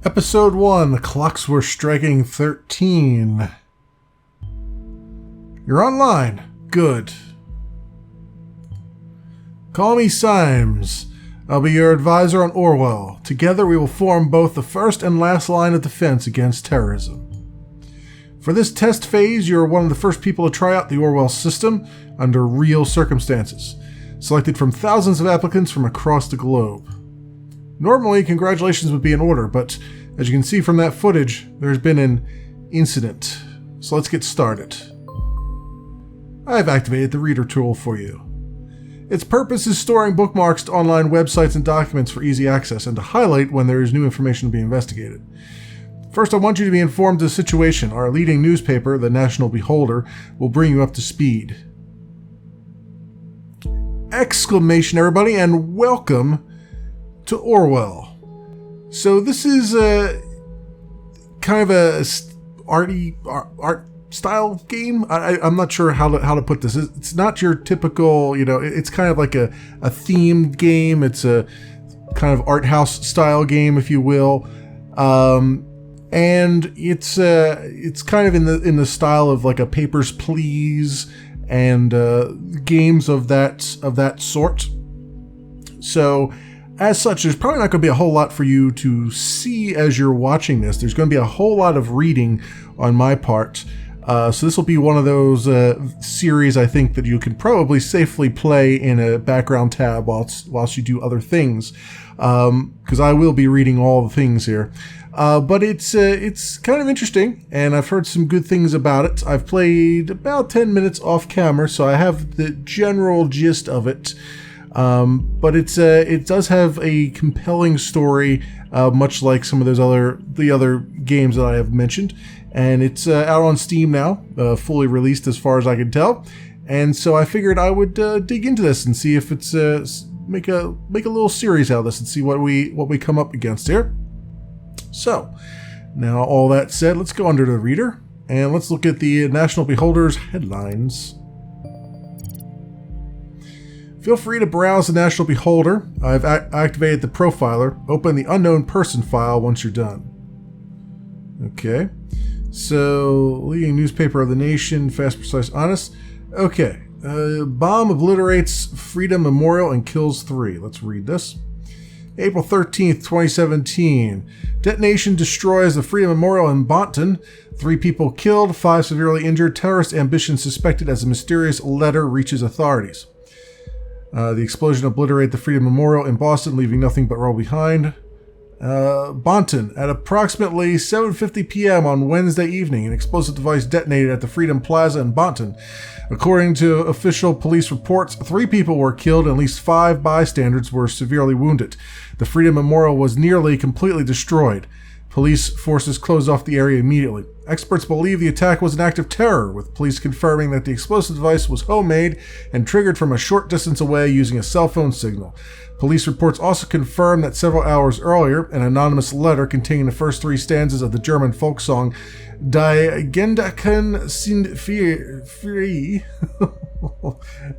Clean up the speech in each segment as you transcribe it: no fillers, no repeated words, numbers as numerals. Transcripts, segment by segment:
Episode 1, the clocks were striking 13. You're online. Good. Call me Symes. I'll be your advisor on Orwell. Together we will form both the first and last line of defense against terrorism. For this test phase, you're one of the first people to try out the Orwell system under real circumstances, selected from thousands of applicants from across the globe. Normally, congratulations would be in order, but as you can see from that footage, there's been an incident. So let's get started. I've activated the reader tool for you. Its purpose is storing bookmarks to online websites and documents for easy access and to highlight when there is new information to be investigated. First, I want you to be informed of the situation. Our leading newspaper, the National Beholder, will bring you up to speed. Exclamation, everybody, and welcome to Orwell. So this is kind of a art style game. I'm not sure how to put this. It's not your typical, it's kind of like a themed game. It's a kind of art house style game, if you will. And it's kind of in the style of like a Papers, Please and games of that sort. So as such, there's probably not going to be a whole lot for you to see as you're watching this. There's going to be a whole lot of reading on my part. So this will be one of those series, I think, that you can probably safely play in a background tab whilst you do other things, because I will be reading all the things here. But it's kind of interesting, and I've heard some good things about it. I've played about 10 minutes off camera, so I have the general gist of it. But it does have a compelling story, much like some of the other games that I have mentioned, and it's out on Steam now, fully released as far as I can tell. And so I figured I would dig into this and see if it's make a little series out of this and see what we come up against here. So now all that said, let's go under the reader and let's look at the National Beholder's headlines. Feel free to browse the National Beholder. I've activated the profiler. Open the unknown person file once you're done. Okay. So, leading newspaper of the nation, fast, precise, honest. Okay. Bomb obliterates Freedom Memorial and kills 3. Let's read this. April 13th, 2017. Detonation destroys the Freedom Memorial in Bonton. 3 people killed, 5 severely injured. Terrorist ambition suspected as a mysterious letter reaches authorities. The explosion obliterated the Freedom Memorial in Boston, leaving nothing but rubble behind. Bonton. At approximately 7:50 p.m. on Wednesday evening, an explosive device detonated at the Freedom Plaza in Bonton. According to official police reports, 3 people were killed and at least 5 bystanders were severely wounded. The Freedom Memorial was nearly completely destroyed. Police forces closed off the area immediately. Experts believe the attack was an act of terror, with police confirming that the explosive device was homemade and triggered from a short distance away using a cell phone signal. Police reports also confirm that several hours earlier, an anonymous letter containing the first 3 stanzas of the German folk song Die Gedanken sind frei.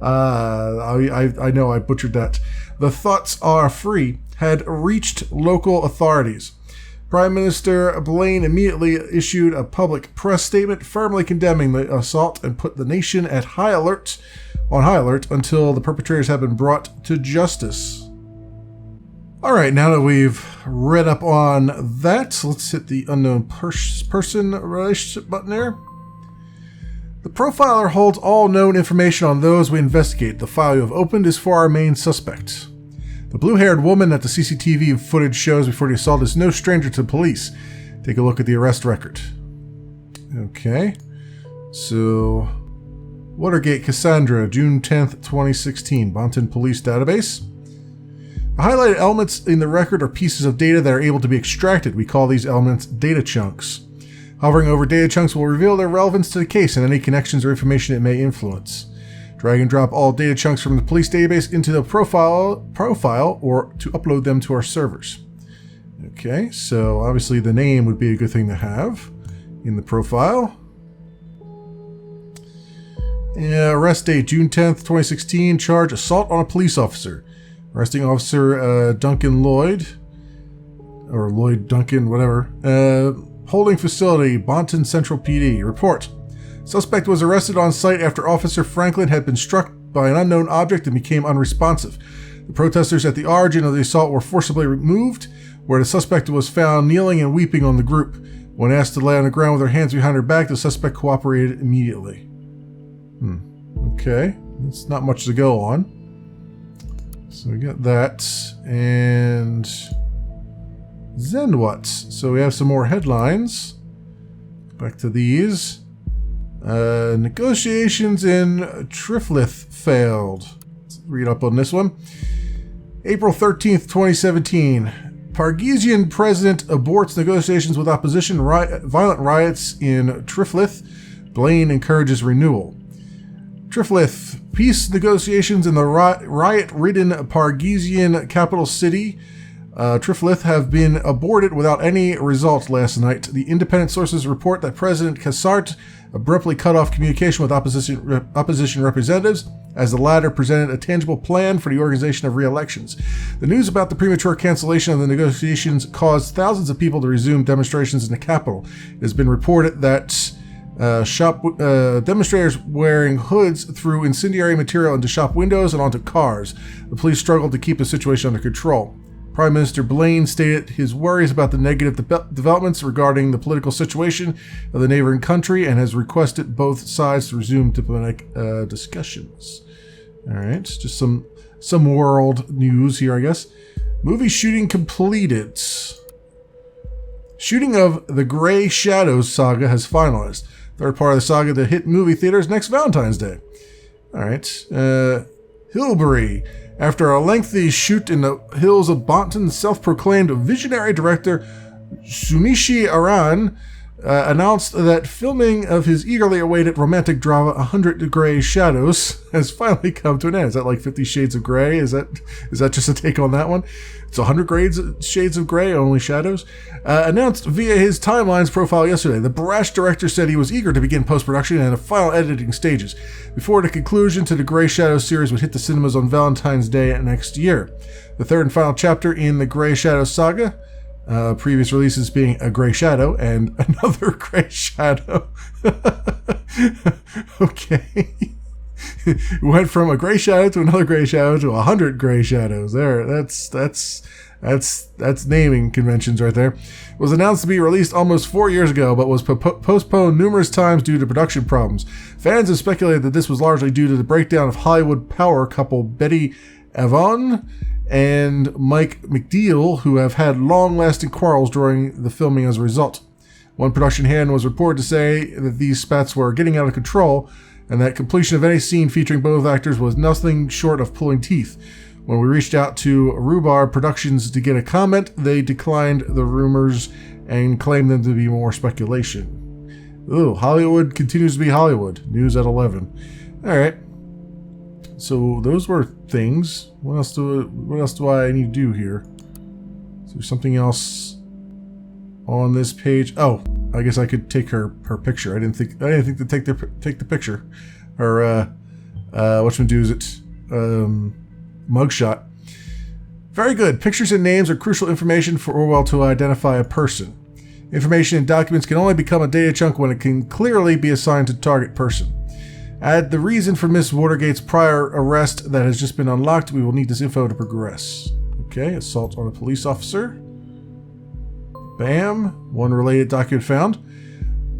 I know I butchered that. The thoughts are free, had reached local authorities. Prime Minister Blaine immediately issued a public press statement firmly condemning the assault and put the nation on high alert until the perpetrators have been brought to justice. All right, now that we've read up on that, let's hit the unknown person relationship button there. The profiler holds all known information on those we investigate. The file you have opened is for our main suspect. The blue-haired woman that the CCTV footage shows before the assault is no stranger to police. Take a look at the arrest record. Okay. So, Watergate Cassandra, June 10th, 2016, Bonton Police Database. The highlighted elements in the record are pieces of data that are able to be extracted. We call these elements data chunks. Hovering over data chunks will reveal their relevance to the case and any connections or information it may influence. Drag and drop all data chunks from the police database into the profile or to upload them to our servers. Okay, so obviously the name would be a good thing to have in the profile. Arrest date, June 10th, 2016. Charge, assault on a police officer. Arresting officer Duncan Lloyd. or Lloyd Duncan, whatever. Holding facility, Bonton Central PD. Report. Suspect was arrested on site after Officer Franklin had been struck by an unknown object and became unresponsive. The protesters at the origin of the assault were forcibly removed, where the suspect was found kneeling and weeping on the group. When asked to lay on the ground with her hands behind her back, the suspect cooperated immediately. Okay, that's not much to go on. So we got that, and then what? So we have some more headlines. Back to these. Negotiations in Triflith failed. Let's read up on this one. April 13th, 2017. Pargesian president aborts negotiations with opposition. Violent riots in Triflith. Blaine encourages renewal. Triflith. Peace negotiations in the riot-ridden Pargesian capital city, Triflith, have been aborted without any result last night. The independent sources report that President Cassart abruptly cut off communication with opposition representatives as the latter presented a tangible plan for the organization of re-elections. The news about the premature cancellation of the negotiations caused thousands of people to resume demonstrations in the capital. It has been reported that demonstrators wearing hoods threw incendiary material into shop windows and onto cars. The police struggled to keep the situation under control. Prime Minister Blaine stated his worries about the negative developments regarding the political situation of the neighboring country and has requested both sides to resume diplomatic discussions. All right, just some world news here, I guess. Movie shooting completed. Shooting of the Grey Shadows saga has finalized. Third part of the saga to hit movie theaters next Valentine's Day. All right. Hilbury. After a lengthy shoot in the hills of Bonton, self-proclaimed visionary director Sunichi Aran announced that filming of his eagerly awaited romantic drama 100 Grey Shadows has finally come to an end. Is that like 50 Shades of Grey? Is that just a take on that one? It's 100 Shades of Grey, only shadows. Announced via his Timelines profile yesterday. The brash director said he was eager to begin post-production and the final editing stages before the conclusion to the Grey Shadows series would hit the cinemas on Valentine's Day next year. The third and final chapter in the Grey Shadows saga, previous releases being A Grey Shadow and Another Grey Shadow. Okay. Went from a gray shadow to another gray shadow to 100 Grey Shadows. There, that's naming conventions right there. It was announced to be released almost 4 years ago, but was postponed numerous times due to production problems. Fans have speculated that this was largely due to the breakdown of Hollywood power couple Betty Avon and Mike McDeal, who have had long-lasting quarrels during the filming as a result. One production hand was reported to say that these spats were getting out of control, and that completion of any scene featuring both actors was nothing short of pulling teeth. When we reached out to Rhubarb Productions to get a comment, they declined the rumors and claimed them to be more speculation. Ooh, Hollywood continues to be Hollywood. News at 11. All right. So those were things. What else do I need to do here? Is there something else on this page? Oh, I guess I could take her picture. I didn't think to take the picture. Her mugshot. Very good. Pictures and names are crucial information for Orwell to identify a person. Information in documents can only become a data chunk when it can clearly be assigned to target person. Add the reason for Miss Watergate's prior arrest that has just been unlocked. We will need this info to progress. Okay, assault on a police officer. Bam. One related document found.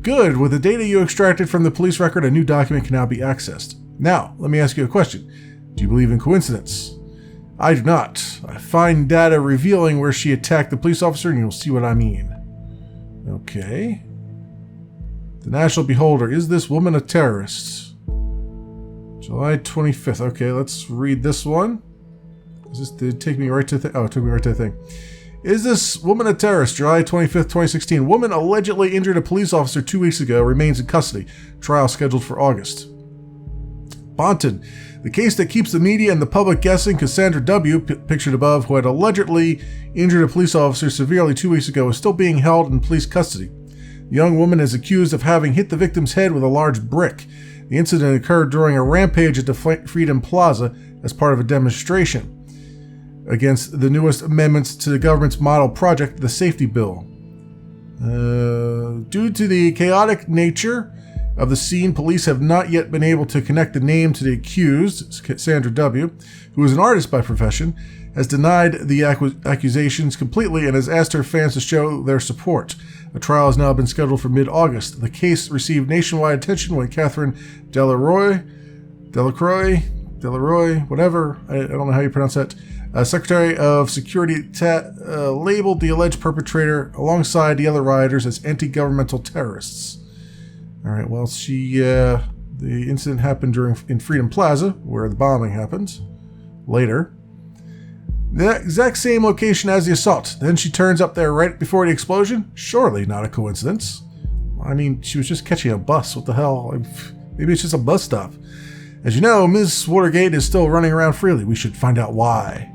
Good. With the data you extracted from the police record, a new document can now be accessed. Now, let me ask you a question. Do you believe in coincidence? I do not. I find data revealing where she attacked the police officer, and you'll see what I mean. Okay. The National Beholder. Is this woman a terrorist? July 25th. Okay, let's read this one. Did it take me right to the thing? Oh, it took me right to the thing. Is this woman a terrorist? July 25th, 2016. Woman allegedly injured a police officer 2 weeks ago. Remains in custody. Trial scheduled for August. Bonton. The case that keeps the media and the public guessing. Cassandra W., pictured above, who had allegedly injured a police officer severely 2 weeks ago, is still being held in police custody. The young woman is accused of having hit the victim's head with a large brick. The incident occurred during a rampage at the Freedom Plaza as part of a demonstration. against the newest amendments to the government's model project, the Safety Bill. Due to the chaotic nature of the scene, police have not yet been able to connect the name to the accused. Cassandra W., who is an artist by profession, has denied the accusations completely and has asked her fans to show their support. A trial has now been scheduled for mid-August. The case received nationwide attention when Catherine Delacroix, whatever, I don't know how you pronounce that, Secretary of Security labeled the alleged perpetrator alongside the other rioters as anti-governmental terrorists. All right, well, the incident happened in Freedom Plaza, where the bombing happened, later. The exact same location as the assault. Then she turns up there right before the explosion? Surely not a coincidence. I mean, she was just catching a bus. What the hell? Maybe it's just a bus stop. As you know, Ms. Watergate is still running around freely. We should find out why.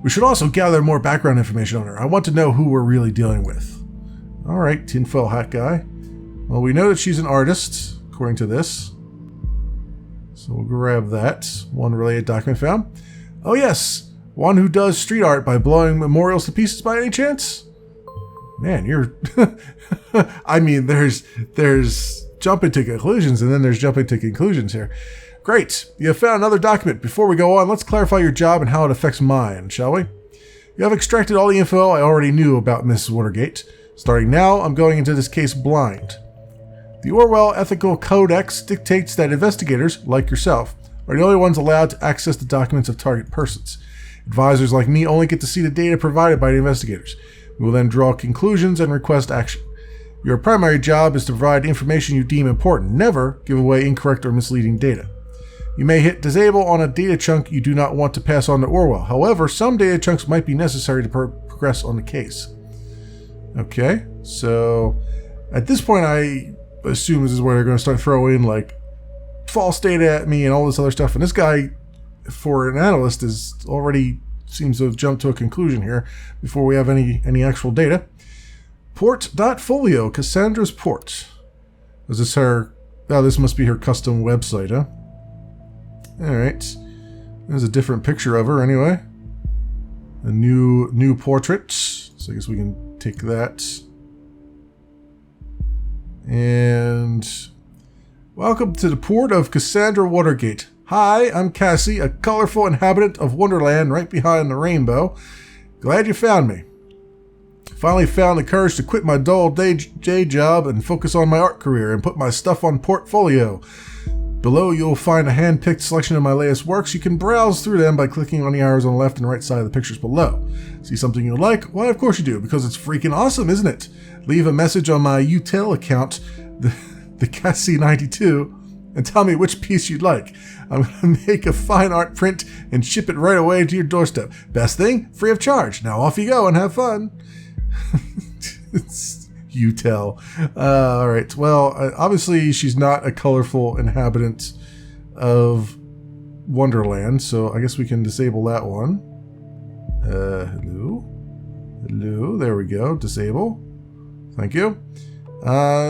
We should also gather more background information on her. I want to know who we're really dealing with. All right, tinfoil hat guy. Well, we know that she's an artist, according to this. So we'll grab that. One related document found. Oh yes, one who does street art by blowing memorials to pieces by any chance? Man, you're... I mean, there's jumping to conclusions, and then there's jumping to conclusions here. Great, you have found another document. Before we go on, let's clarify your job and how it affects mine, shall we? You have extracted all the info I already knew about Mrs. Watergate. Starting now, I'm going into this case blind. The Orwell Ethical Codex dictates that investigators, like yourself, are the only ones allowed to access the documents of target persons. Advisors like me only get to see the data provided by the investigators. We will then draw conclusions and request action. Your primary job is to provide information you deem important. Never give away incorrect or misleading data. You may hit disable on a data chunk you do not want to pass on to Orwell. However, some data chunks might be necessary to progress on the case. Okay, so at this point I assume this is where they're going to start throwing like false data at me and all this other stuff. And this guy, for an analyst, is already seems to have jumped to a conclusion here before we have any actual data. Port.folio, Cassandra's port. Is this her? Oh, this must be her custom website, huh? All right. There's a different picture of her anyway. A new portrait. So I guess we can take that. And welcome to the port of Cassandra Watergate. Hi, I'm Cassie, a colorful inhabitant of Wonderland right behind the rainbow. Glad you found me. Finally found the courage to quit my dull day job and focus on my art career and put my stuff on Portfolio. Below you'll find a hand-picked selection of my latest works. You can browse through them by clicking on the arrows on the left and right side of the pictures below. See something you like? Why, of course you do, because it's freaking awesome, isn't it? Leave a message on my UTEL account, the Cassie92, and tell me which piece you'd like. I'm going to make a fine art print and ship it right away to your doorstep. Best thing, free of charge. Now off you go and have fun. UTEL. All right. Well, obviously she's not a colorful inhabitant of Wonderland, so I guess we can disable that one. Hello. There we go. Disable. Thank you.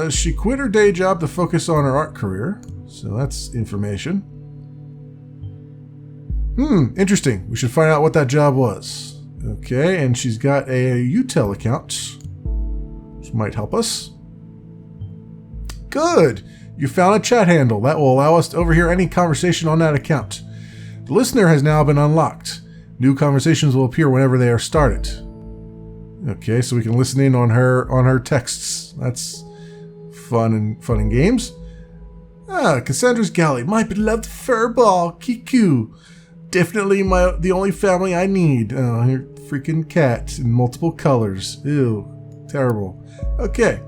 She quit her day job to focus on her art career, so that's information. Interesting. We should find out what that job was. Okay, and she's got a UTEL account, which might help us. Good! You found a chat handle. That will allow us to overhear any conversation on that account. The listener has now been unlocked. New conversations will appear whenever they are started. Okay, so we can listen in on her texts. That's fun and games. Cassandra's Galley, my beloved furball, Kiku. Definitely the only family I need. Oh, your freaking cat in multiple colors. Ew, terrible. Okay,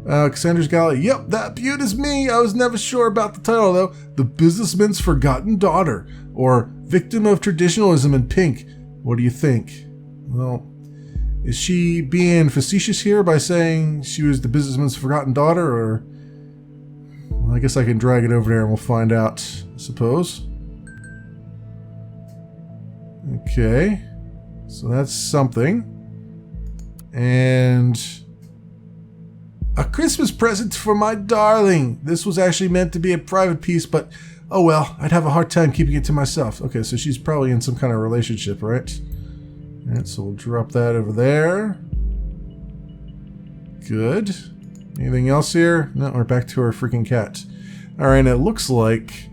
Cassandra's Galley. Yep, that beaut is me. I was never sure about the title though. The Businessman's Forgotten Daughter, or Victim of Traditionalism in Pink. What do you think? Well, is she being facetious here by saying she was the businessman's forgotten daughter, or... Well, I guess I can drag it over there and we'll find out, I suppose. Okay. So that's something. And... a Christmas present for my darling. This was actually meant to be a private piece, but... oh well, I'd have a hard time keeping it to myself. Okay, so she's probably in some kind of relationship, right? Alright, so we'll drop that over there. Good. Anything else here? No, we're back to our freaking cat. Alright, and it looks like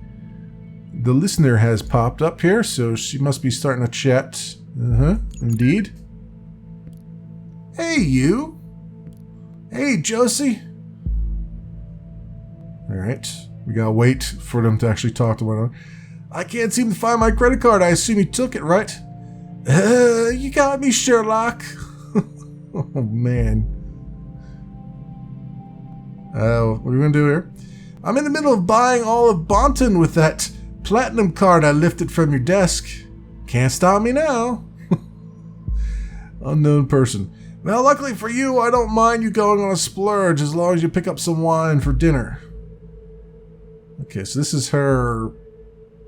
the listener has popped up here, so she must be starting a chat. Indeed. Hey, you. Hey, Josie. Alright, we gotta wait for them to actually talk to one another. I can't seem to find my credit card. I assume you took it, right? You got me, Sherlock. Oh, man. What are we gonna do here? I'm in the middle of buying all of Bonton with that platinum card I lifted from your desk. Can't stop me now. Unknown person. Well, luckily for you, I don't mind you going on a splurge as long as you pick up some wine for dinner. Okay, so this is her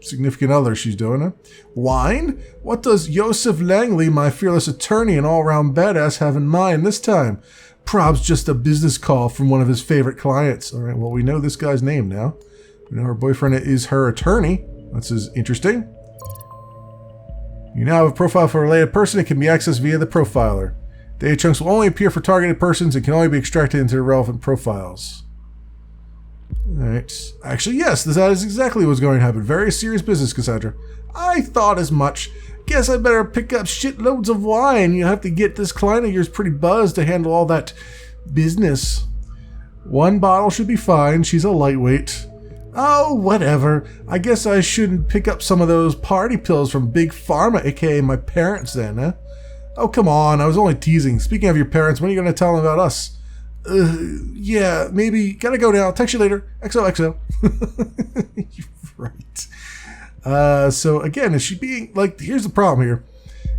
significant other she's doing it. Wine? What does Joseph Langley, my fearless attorney and all-round badass, have in mind this time? Prob's just a business call from one of his favorite clients. All right, well, we know this guy's name now. We know her boyfriend is her attorney. That's interesting. You now have a profile for a related person. It can be accessed via the profiler. Data chunks will only appear for targeted persons and can only be extracted into relevant profiles. Alright. Actually, yes, that is exactly what's going to happen. Very serious business, Cassandra. I thought as much. Guess I better pick up shitloads of wine. You have to get this client of yours pretty buzzed to handle all that business. One bottle should be fine. She's a lightweight. Oh, whatever. I guess I shouldn't pick up some of those party pills from Big Pharma, aka my parents then, huh? Oh, come on. I was only teasing. Speaking of your parents, when are you going to tell them about us? Yeah, maybe. Gotta go now. Text you later. XOXO. Right. So again, is she being, like, here's the problem here.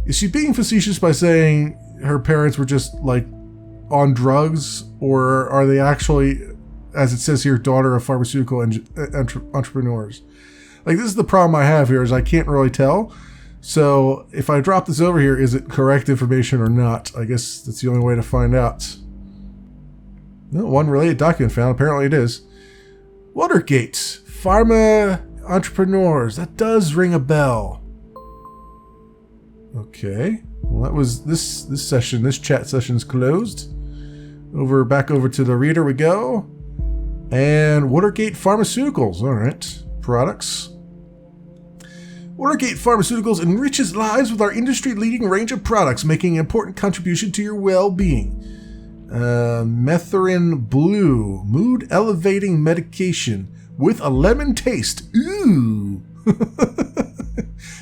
Is she being facetious by saying her parents were just, like, on drugs? Or are they actually, as it says here, daughter of pharmaceutical entrepreneurs? Like, this is the problem I have here, is I can't really tell. So if I drop this over here, is it correct information or not? I guess that's the only way to find out. No, one related document found. Apparently it is. Watergate. Pharma entrepreneurs. That does ring a bell. Okay. Well, that was this session. This chat session's closed. Back over to the reader we go. And Watergate Pharmaceuticals. All right. Products. Watergate Pharmaceuticals enriches lives with our industry-leading range of products, making an important contribution to your well-being. Methorin Blue, mood-elevating medication with a lemon taste. Ooh!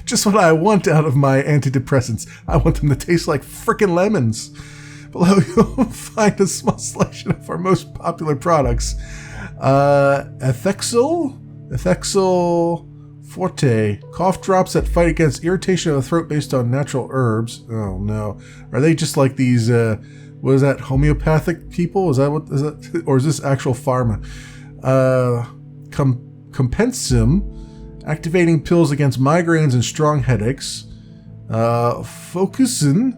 Just what I want out of my antidepressants. I want them to taste like frickin' lemons. Below you'll find a small selection of our most popular products. Ethexyl Forte, cough drops that fight against irritation of the throat based on natural herbs. Oh no. Are they just like these, what is that, homeopathic people? Is that, or is this actual pharma? Compensum, activating pills against migraines and strong headaches. Focusin,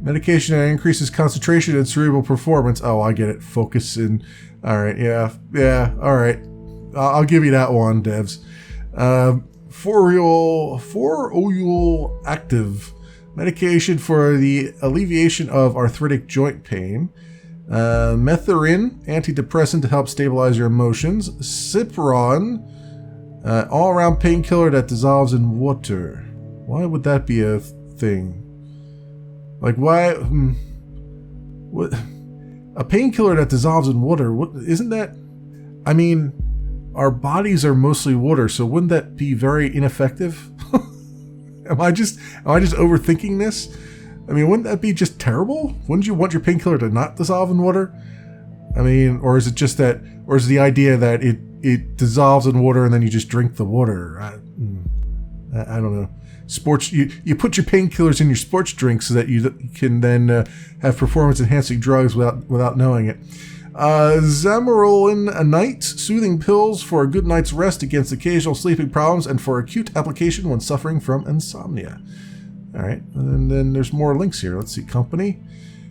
medication that increases concentration and cerebral performance. Oh, I get it. Focusin. Alright, yeah, alright. I'll give you that one, devs. Foroyl Active, medication for the alleviation of arthritic joint pain. Methorin, antidepressant to help stabilize your emotions. Cipron, all-around painkiller that dissolves in water. Why would that be a thing? Like, why? What? A painkiller that dissolves in water? What? Isn't that? I mean, our bodies are mostly water, so wouldn't that be very ineffective? Am I just overthinking this? I mean, wouldn't that be just terrible? Wouldn't you want your painkiller to not dissolve in water? I mean, or is it just that, or is the idea that it dissolves in water and then you just drink the water? I don't know. Sports, you put your painkillers in your sports drinks so that you can then have performance-enhancing drugs without knowing it. Zamorolin, a night, soothing pills for a good night's rest against occasional sleeping problems and for acute application when suffering from insomnia. All right, and then there's more links here. Let's see, company.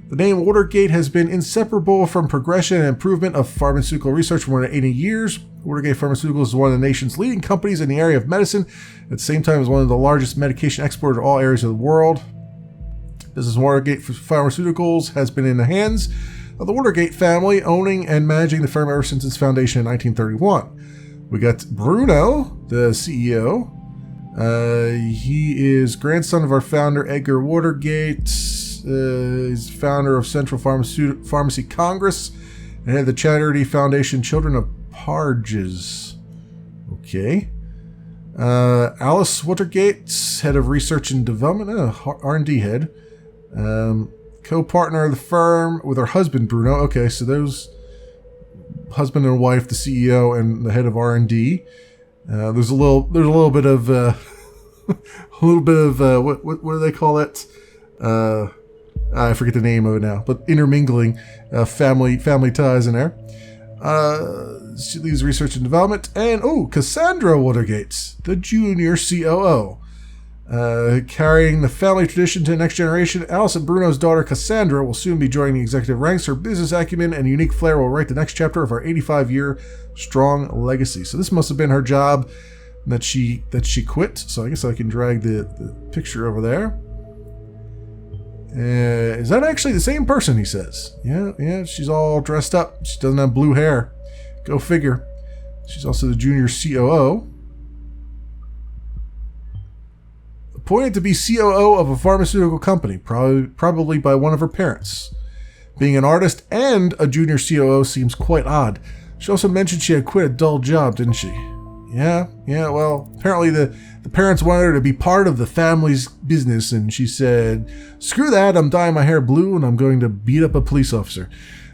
The name Watergate has been inseparable from progression and improvement of pharmaceutical research for more than 80 years. Watergate Pharmaceuticals is one of the nation's leading companies in the area of medicine. At the same time, is one of the largest medication exporters in all areas of the world. Business Watergate Pharmaceuticals has been in the hands of the Watergate family, owning and managing the firm ever since its foundation in 1931. We got Bruno, the CEO. He is grandson of our founder, Edgar Watergate. He's founder of Central Pharmacy Congress and head of the charity foundation Children of Parges. Okay. Alice Watergate, head of research and development, R&D head. Co-partner of the firm with her husband, Bruno. Okay, so those husband and wife, the CEO and the head of R&D. There's a little bit of what do they call it? I forget the name of it now, but intermingling family ties in there. She leads research and development. And Cassandra Watergate, the junior COO, carrying the family tradition to the next generation. Alice and Bruno's daughter Cassandra will soon be joining the executive ranks. Her business acumen and unique flair will write the next chapter of our 85-year strong legacy. So this must have been her job that she quit. So I guess I can drag the picture over there. Is that actually the same person, he says? Yeah, she's all dressed up. She doesn't have blue hair. Go figure. She's also the junior COO. Appointed to be COO of a pharmaceutical company, probably by one of her parents. Being an artist and a junior COO seems quite odd. She also mentioned she had quit a dull job, didn't she? Yeah, well, apparently the parents wanted her to be part of the family's business, and she said, screw that, I'm dyeing my hair blue and I'm going to beat up a police officer.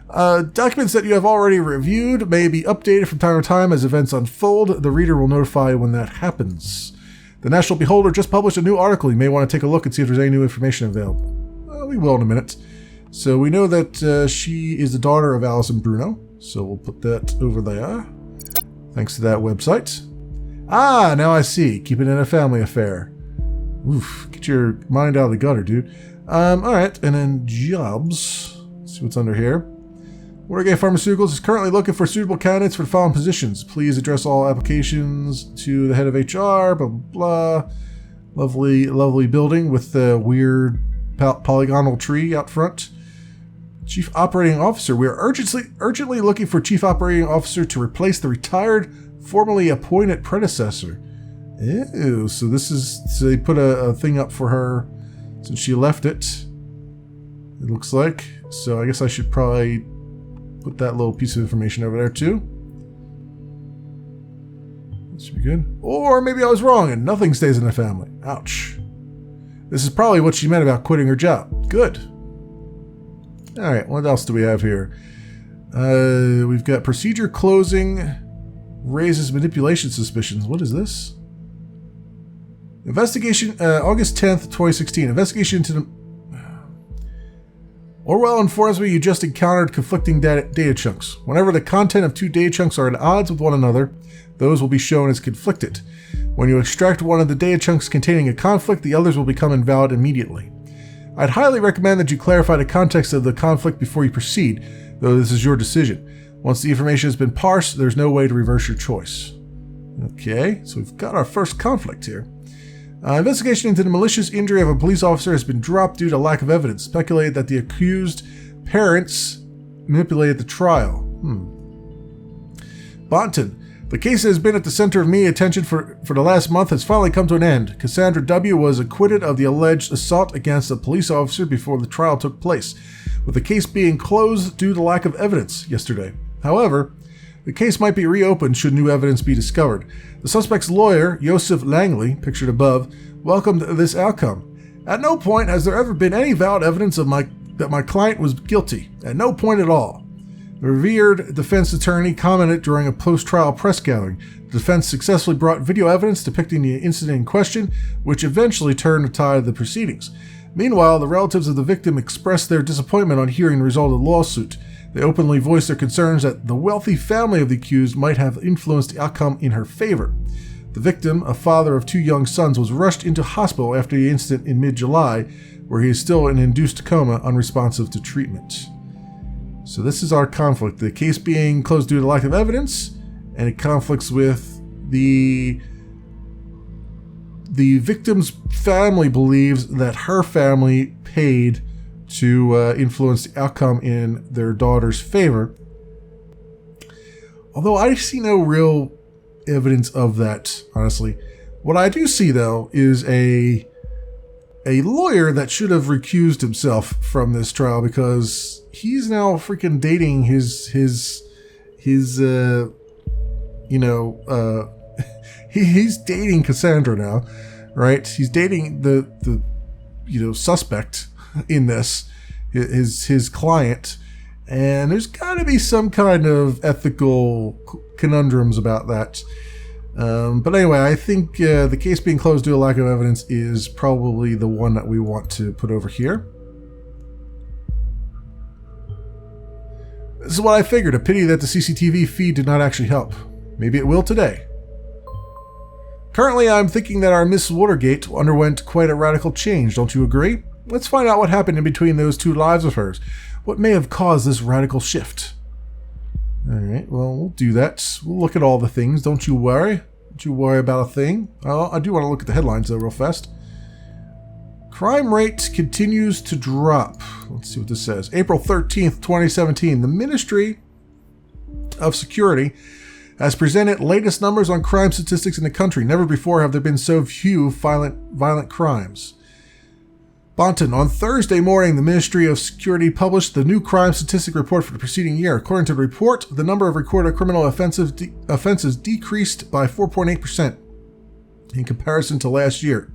Documents that you have already reviewed may be updated from time to time as events unfold. The reader will notify when that happens. The National Beholder just published a new article. You may want to take a look and see if there's any new information available. We will in a minute. So we know that she is the daughter of Alice and Bruno, so we'll put that over there. Thanks to that website. Now I see. Keeping it a family affair. Oof, get your mind out of the gutter, dude. Alright, and then jobs. Let's see what's under here. Watergate Pharmaceuticals is currently looking for suitable candidates for the following positions. Please address all applications to the head of HR, blah, blah, blah. Lovely building with the weird polygonal tree out front. Chief Operating Officer. We are urgently looking for Chief Operating Officer to replace the retired, formerly appointed predecessor. Ew, so they put a thing up for her since she left it looks like. So I guess I should probably put that little piece of information over there too. That should be good. Or maybe I was wrong and nothing stays in the family. Ouch. This is probably what she meant about quitting her job. Good. Alright, what else do we have here? We've got procedure closing raises manipulation suspicions. What is this? Investigation, August 10th, 2016. Investigation into the... Orwell informs me you just encountered conflicting data chunks. Whenever the content of two data chunks are at odds with one another, those will be shown as conflicted. When you extract one of the data chunks containing a conflict, the others will become invalid immediately. I'd highly recommend that you clarify the context of the conflict before you proceed, though this is your decision. Once the information has been parsed, there's no way to reverse your choice. Okay, so we've got our first conflict here. Investigation into the malicious injury of a police officer has been dropped due to lack of evidence. Speculated that the accused parents manipulated the trial. Bonton. The case that has been at the center of media attention for the last month has finally come to an end. Cassandra W. was acquitted of the alleged assault against a police officer before the trial took place, with the case being closed due to lack of evidence yesterday. However, the case might be reopened should new evidence be discovered. The suspect's lawyer, Joseph Langley, pictured above, welcomed this outcome. At no point has there ever been any valid evidence that my client was guilty. At no point at all. The revered defense attorney commented during a post-trial press gathering. The defense successfully brought video evidence depicting the incident in question, which eventually turned the tide of the proceedings. Meanwhile, the relatives of the victim expressed their disappointment on hearing the result of the lawsuit. They openly voiced their concerns that the wealthy family of the accused might have influenced the outcome in her favor. The victim, a father of two young sons, was rushed into hospital after the incident in mid-July, where he is still in induced coma, unresponsive to treatment. So this is our conflict. The case being closed due to lack of evidence, and it conflicts with the the victim's family believes that her family paid to influence the outcome in their daughter's favor. Although I see no real evidence of that, honestly. What I do see, though, is a lawyer that should have recused himself from this trial, because he's now freaking dating his he's dating Cassandra now, right? He's dating the suspect in this, his client, and there's got to be some kind of ethical conundrums about that. But anyway, I think the case being closed due to lack of evidence is probably the one that we want to put over here. This is what I figured. A pity that the CCTV feed did not actually help. Maybe it will today. Currently, I'm thinking that our Miss Watergate underwent quite a radical change, don't you agree? Let's find out what happened in between those two lives of hers. What may have caused this radical shift? Alright, well, we'll do that. We'll look at all the things, don't you worry. Don't you worry about a thing. I do want to look at the headlines, though, real fast. Crime rate continues to drop. Let's see what this says. April 13th, 2017. The Ministry of Security has presented latest numbers on crime statistics in the country. Never before have there been so few violent crimes. Bonton. On Thursday morning, the Ministry of Security published the new crime statistic report for the preceding year. According to the report, the number of recorded criminal offenses decreased by 4.8% in comparison to last year.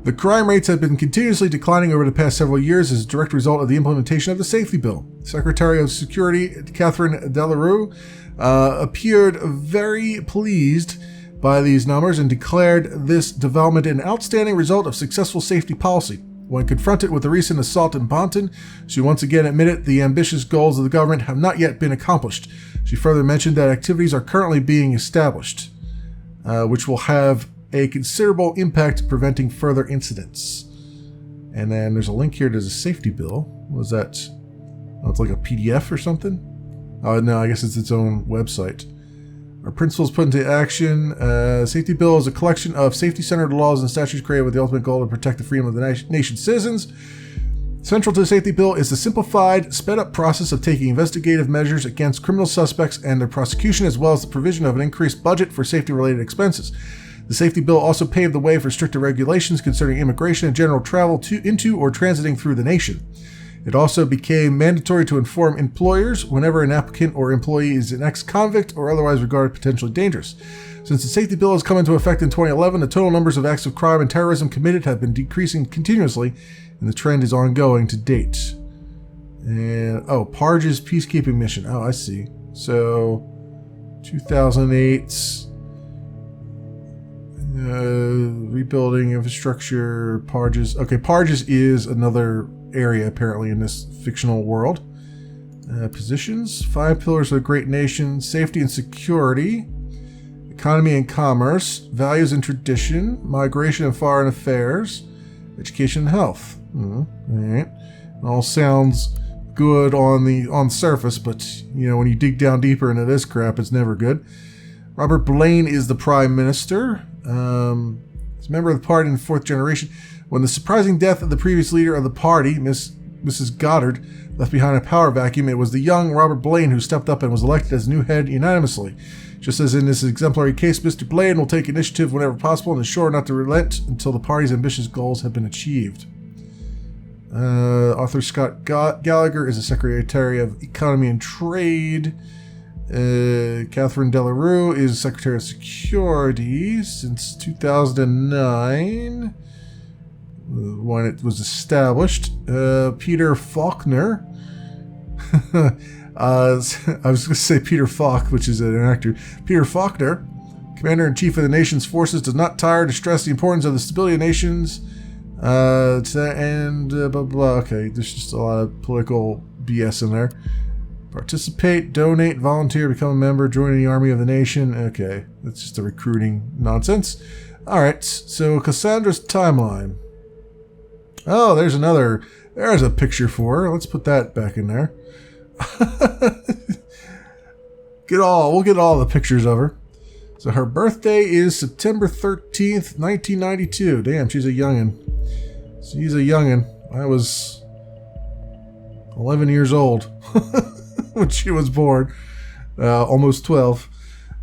The crime rates have been continuously declining over the past several years as a direct result of the implementation of the Safety Bill. Secretary of Security Catherine Delarue appeared very pleased by these numbers and declared this development an outstanding result of successful safety policy. When confronted with the recent assault in Bonton, she once again admitted the ambitious goals of the government have not yet been accomplished. She further mentioned that activities are currently being established, which will have a considerable impact preventing further incidents. And then there's a link here to the safety bill. What is that? Oh, it's like a PDF or something? Oh, no, I guess it's its own website. Our principles put into action. Safety bill is a collection of safety-centered laws and statutes created with the ultimate goal to protect the freedom of the nation's citizens. Central to the safety bill is the simplified, sped-up process of taking investigative measures against criminal suspects and their prosecution, as well as the provision of an increased budget for safety-related expenses. The safety bill also paved the way for stricter regulations concerning immigration and general travel into or transiting through the nation. It also became mandatory to inform employers whenever an applicant or employee is an ex-convict or otherwise regarded potentially dangerous. Since the safety bill has come into effect in 2011, the total numbers of acts of crime and terrorism committed have been decreasing continuously, and the trend is ongoing to date. And Parge's peacekeeping mission. Oh, I see. So, 2008. Rebuilding infrastructure. Parge's. Okay, Parge's is another area apparently in this fictional world. Positions. 5 pillars of a great nation. Safety and security. Economy and commerce. Values and tradition. Migration and foreign affairs. Education and health. All right. It all sounds good on the surface, but when you dig down deeper into this crap, it's never good. Robert Blaine is the prime minister. He's a member of the party in the 4th generation. When the surprising death of the previous leader of the party, Mrs. Goddard, left behind a power vacuum, it was the young Robert Blaine who stepped up and was elected as new head unanimously. Just as in this exemplary case, Mr. Blaine will take initiative whenever possible and ensure not to relent until the party's ambitious goals have been achieved. Arthur Scott Gallagher is the Secretary of Economy and Trade. Catherine Delarue is Secretary of Security since 2009, when it was established. Peter Faulkner. I was going to say Peter Falk, which is an actor. Peter Faulkner, Commander-in-Chief of the nation's forces, does not tire to stress the importance of the stability of nations. Blah, blah. Okay, there's just a lot of political BS in there. Participate, donate, volunteer, become a member, join the army of the nation. Okay, that's just a recruiting nonsense. Alright, so Cassandra's timeline. Oh, there's a picture for her. Let's put that back in there. We'll get all the pictures of her. So her birthday is September 13th, 1992. Damn, she's a youngin'. She's a youngin'. I was 11 years old when she was born. Almost 12.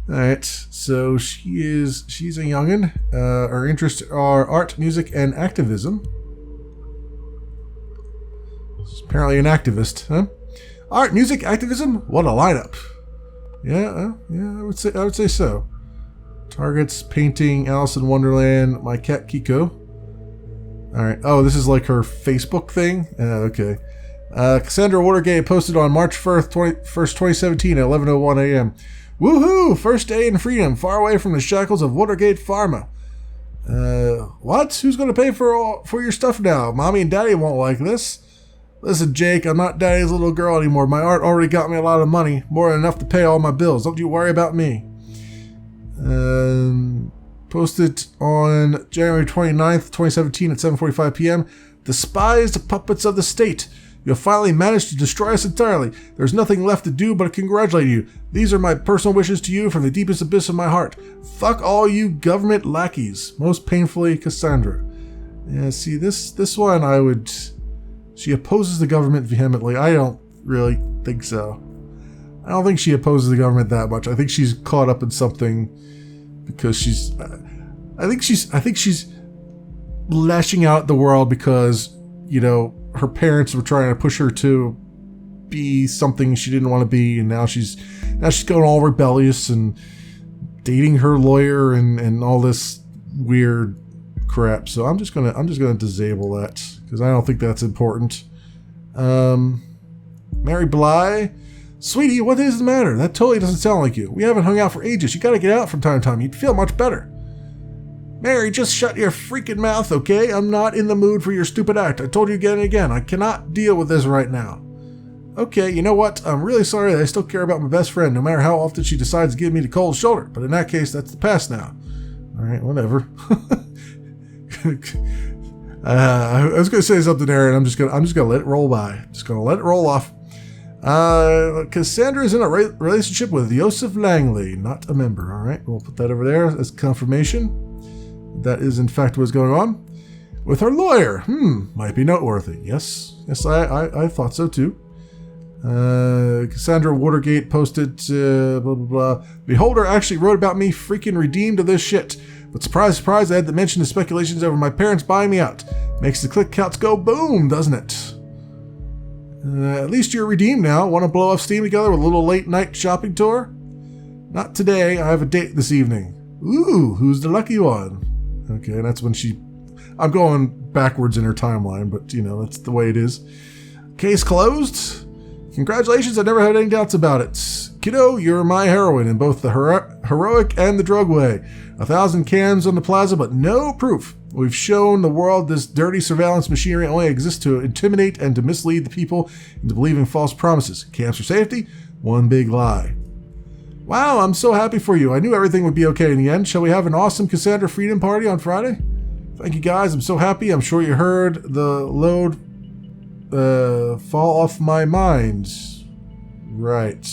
Alright, so she's a youngin'. Her interests are art, music, and activism. She's apparently an activist, huh? Art, music, activism? What a lineup. Yeah, I would say so. Targets, painting, Alice in Wonderland, my cat Kiko. Alright, oh, this is like her Facebook thing? Okay. Cassandra Watergate posted on March 1st, 2017 at 11:01 a.m. Woohoo! First day in freedom, far away from the shackles of Watergate Pharma. What? Who's going to pay for your stuff now? Mommy and Daddy won't like this. Listen, Jake, I'm not Daddy's little girl anymore. My art already got me a lot of money, more than enough to pay all my bills. Don't you worry about me. Posted on January 29th, 2017 at 7:45 p.m. Despised puppets of the state. You have finally managed to destroy us entirely. There's nothing left to do but to congratulate you. These are my personal wishes to you from the deepest abyss of my heart. Fuck all you government lackeys. Most painfully, Cassandra. Yeah, see, this one I would... She opposes the government vehemently. I don't really think so. I don't think she opposes the government that much. I think she's caught up in something because she's... I think she's lashing out at the world because, you know, her parents were trying to push her to be something she didn't want to be, and now she's going all rebellious and dating her lawyer and all this weird crap. So I'm just gonna disable that because I don't think that's important. Mary Bly, sweetie, what is the matter? That totally doesn't sound like you. We haven't hung out for ages. You gotta get out from time to time. You'd feel much better. Mary, just shut your freaking mouth, okay? I'm not in the mood for your stupid act. I told you again and again. I cannot deal with this right now. Okay, you know what? I'm really sorry that I still care about my best friend, no matter how often she decides to give me the cold shoulder. But in that case, that's the past now. Alright, whatever. I was going to say something there, and I'm just going to let it roll by. Just going to let it roll off. Cassandra is in a relationship with Joseph Langley, not a member. Alright, we'll put that over there as confirmation. That is in fact what's going on. With her lawyer. Might be noteworthy. Yes, I thought so too. Cassandra Watergate posted, blah, blah, blah. Beholder actually wrote about me freaking redeemed of this shit. But surprise, surprise, I had to mention the speculations over my parents buying me out. Makes the click counts go boom, doesn't it? At least you're redeemed now. Want to blow off steam together with a little late night shopping tour? Not today. I have a date this evening. Ooh, who's the lucky one? Okay, and that's when I'm going backwards in her timeline, but, you know, that's the way it is. Case closed. Congratulations, I never had any doubts about it. Kiddo, you're my heroine in both the heroic and the drug way. 1,000 cans on the plaza, but no proof. We've shown the world this dirty surveillance machinery only exists to intimidate and to mislead the people into believing false promises. Camps for safety? One big lie. Wow, I'm so happy for you. I knew everything would be okay in the end. Shall we have an awesome Cassandra Freedom Party on Friday? Thank you guys. I'm so happy. I'm sure you heard the load fall off my mind. Right.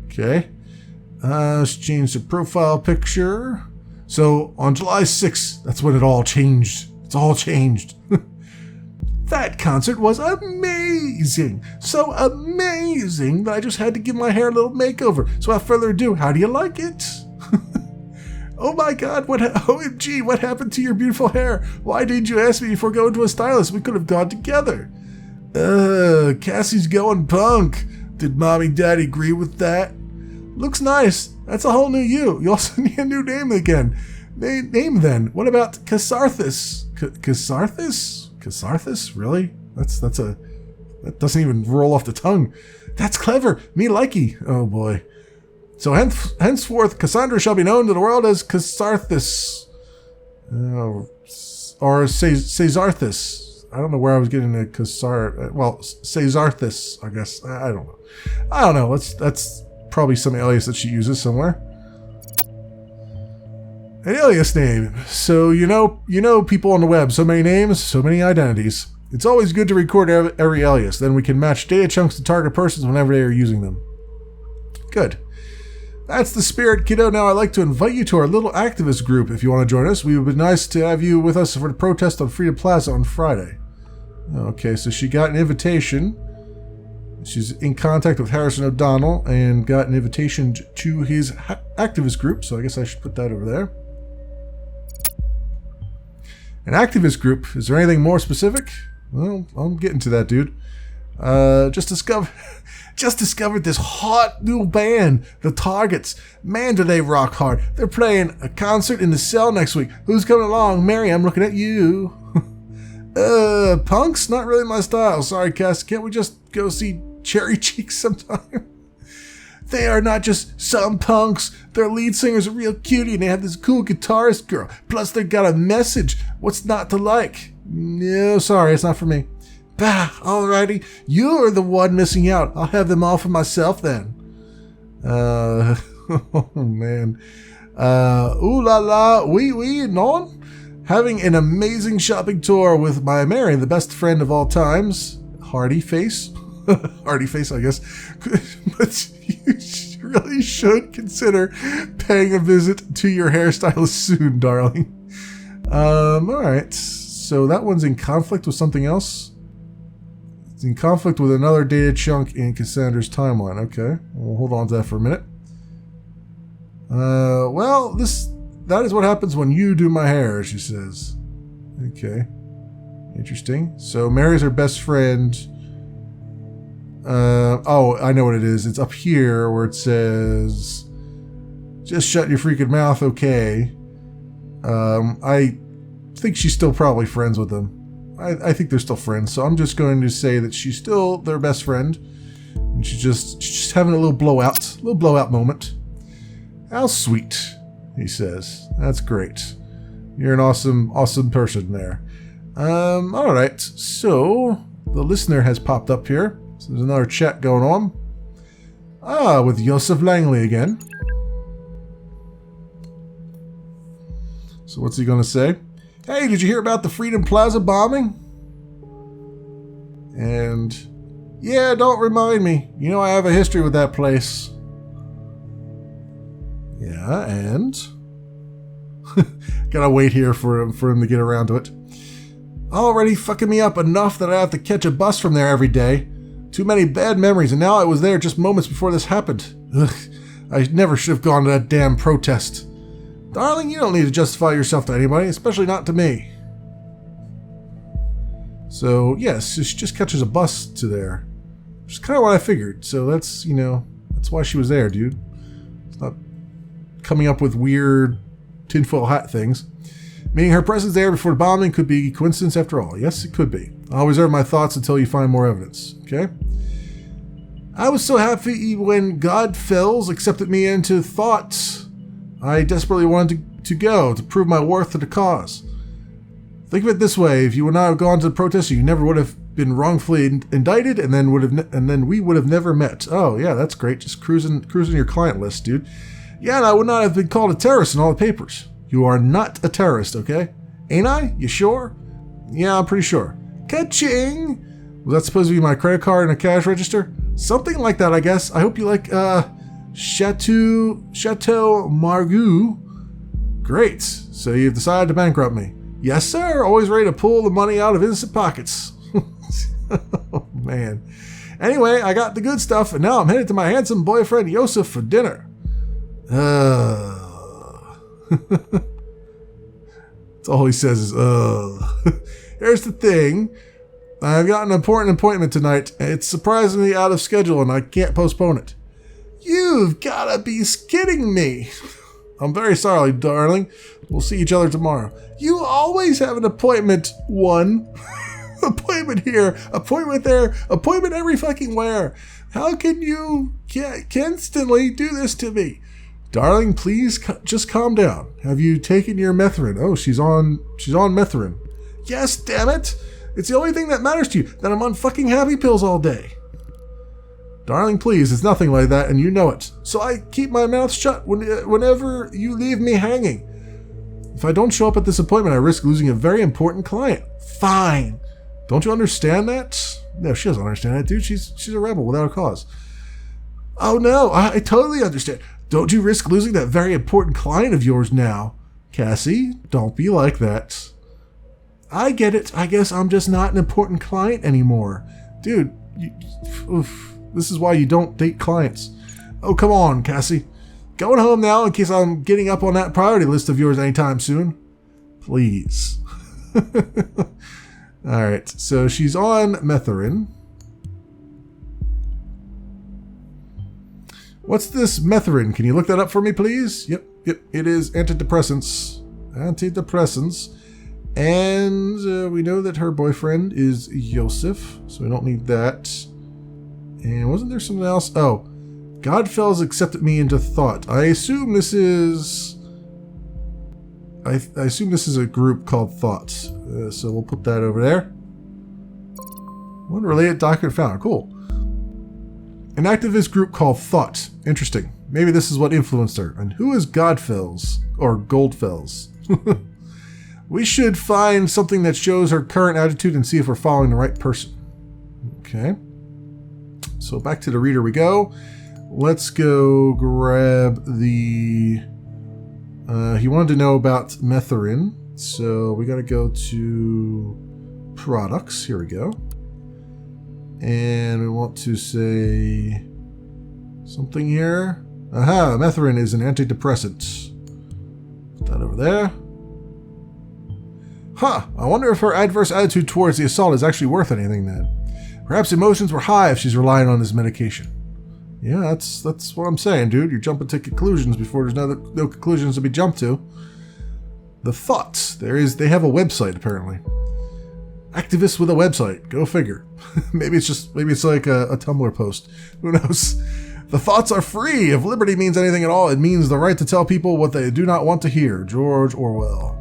Okay. Let's change the profile picture. So on July 6th, that's when it all changed. It's all changed. That concert was amazing. So amazing that I just had to give my hair a little makeover. So without further ado, how do you like it? Oh my god, OMG, what happened to your beautiful hair? Why didn't you ask me before going to a stylist? We could have gone together. Cassie's going punk. Did Mommy and Daddy agree with that? Looks nice. That's a whole new you. You also need a new name again. Name then. What about Cassarthus? Cassarthus? Cassarthus? Really? That doesn't even roll off the tongue. That's clever. Me likey. Oh boy. So henceforth, Cassandra shall be known to the world as Cassarthus. Or Cesarthus. I don't know where I was getting the Cassar. Well, Cesarthus, I guess. I don't know. I don't know. That's probably some alias that she uses somewhere. An alias name. So you know people on the web. So many names, so many identities. It's always good to record every alias. Then we can match data chunks to target persons whenever they are using them. Good. That's the spirit, kiddo. Now I'd like to invite you to our little activist group if you want to join us. We would be nice to have you with us for the protest on Freedom Plaza on Friday. Okay, so she got an invitation. She's in contact with Harrison O'Donnell and got an invitation to his activist group, so I guess I should put that over there. An activist group. Is there anything more specific? Well, I'm getting to that, dude. Just discovered this hot new band, The Targets. Man, do they rock hard. They're playing a concert in the Cell next week. Who's coming along? Mary, I'm looking at you. Punks? Not really my style. Sorry, Cass. Can't we just go see Cherry Cheeks sometime? They are not just some punks. Their lead singer's a real cutie and they have this cool guitarist girl. Plus, they got a message. What's not to like? No, sorry, it's not for me. Bah, alrighty. You're the one missing out. I'll have them all for myself then. Oh man. Ooh la la, oui, non? Having an amazing shopping tour with my Mary, the best friend of all times. Hardy face. Hardy face, I guess. But you really should consider paying a visit to your hairstylist soon, darling. Alright. So that one's in conflict with something else. It's in conflict with another data chunk in Cassandra's timeline. Okay, we'll hold on to that for a minute. Well, that is what happens when you do my hair, she says. Okay, interesting. So Mary's her best friend. Oh, I know what it is. It's up here where it says, "Just shut your freaking mouth." Okay. I think she's still probably friends with them. I think they're still friends, so I'm just going to say that she's still their best friend. And she's just having a little blowout moment. How sweet, he says. That's great. You're an awesome person there. Alright, so the listener has popped up here. So there's another chat going on. With Joseph Langley again. So what's he gonna say? Hey, did you hear about the Freedom Plaza bombing? And, yeah, don't remind me. You know I have a history with that place. Yeah, and? Gotta wait here for him to get around to it. Already fucking me up enough that I have to catch a bus from there every day. Too many bad memories, and now I was there just moments before this happened. Ugh, I never should have gone to that damn protest. Darling, you don't need to justify yourself to anybody, especially not to me. So, yes, she just catches a bus to there. Which is kind of what I figured. So that's, that's why she was there, dude. It's not coming up with weird tinfoil hat things. Meaning her presence there before the bombing could be coincidence after all. Yes, it could be. I'll reserve my thoughts until you find more evidence. Okay? I was so happy when God Fells accepted me into thoughts. I desperately wanted to go, to prove my worth to the cause. Think of it this way, if you would not have gone to the protest, you never would have been wrongfully indicted, and then we would have never met. Oh, yeah, that's great. Just cruising your client list, dude. Yeah, and I would not have been called a terrorist in all the papers. You are not a terrorist, okay? Ain't I? You sure? Yeah, I'm pretty sure. Ka-ching! Was that supposed to be my credit card and a cash register? Something like that, I guess. I hope you like, Chateau Margaux. Great. So you've decided to bankrupt me. Yes, sir. Always ready to pull the money out of innocent pockets. Oh, man. Anyway, I got the good stuff, and now I'm headed to my handsome boyfriend, Joseph, for dinner. That's all he says is, Here's the thing. I've got an important appointment tonight. It's surprisingly out of schedule, and I can't postpone it. You've gotta be kidding me. I'm very sorry, darling. We'll see each other tomorrow. You always have an appointment, one. Appointment here, appointment there, appointment every fucking where. How can you constantly do this to me? Darling, please just calm down. Have you taken your Methrin? Oh, she's on Methrin. Yes, damn it. It's the only thing that matters to you, that I'm on fucking happy pills all day. Darling, please, it's nothing like that, and you know it. So I keep my mouth shut whenever you leave me hanging. If I don't show up at this appointment, I risk losing a very important client. Fine. Don't you understand that? No, she doesn't understand that, dude. She's a rebel without a cause. Oh, no, I totally understand. Don't you risk losing that very important client of yours now. Cassie, don't be like that. I get it. I guess I'm just not an important client anymore. Dude, this is why you don't date clients. Oh, come on, Cassie. Going home now in case I'm getting up on that priority list of yours anytime soon. Please. Alright, so she's on Metherin. What's this Metherin? Can you look that up for me, please? Yep, it is antidepressants. Antidepressants. And we know that her boyfriend is Yosef, so we don't need that. And wasn't there something else? Oh, Godfells accepted me into thought. I assume this is... I assume this is a group called Thoughts. So we'll put that over there. One related document found. Cool. An activist group called Thought. Interesting. Maybe this is what influenced her. And who is Godfells? Or Goldfells? We should find something that shows her current attitude and see if we're following the right person. Okay. So back to the reader we go. Let's go grab the... he wanted to know about Metherin. So we got to go to products. Here we go. And we want to say something here. Aha, Metherin is an antidepressant. Put that over there. Huh, I wonder if her adverse attitude towards the assault is actually worth anything then. Perhaps emotions were high if she's relying on this medication. Yeah, that's what I'm saying, dude. You're jumping to conclusions before there's no conclusions to be jumped to. The Thoughts. They have a website, apparently. Activists with a website. Go figure. maybe it's like a Tumblr post. Who knows? The Thoughts are free. If liberty means anything at all, it means the right to tell people what they do not want to hear. George Orwell.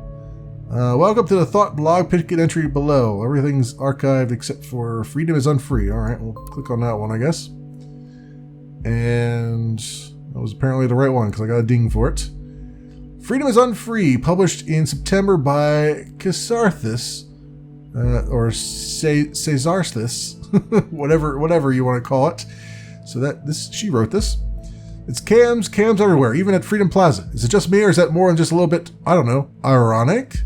Welcome to the Thought blog. Pick an entry below. Everything's archived except for freedom is unfree. Alright, we'll click on that one, I guess. And that was apparently the right one because I got a ding for it. Freedom is Unfree, published in September by Casarthus, or Cesarthus, whatever you want to call it. So she wrote this. It's cams everywhere, even at Freedom Plaza. Is it just me, or is that more than just a little bit, I don't know, ironic?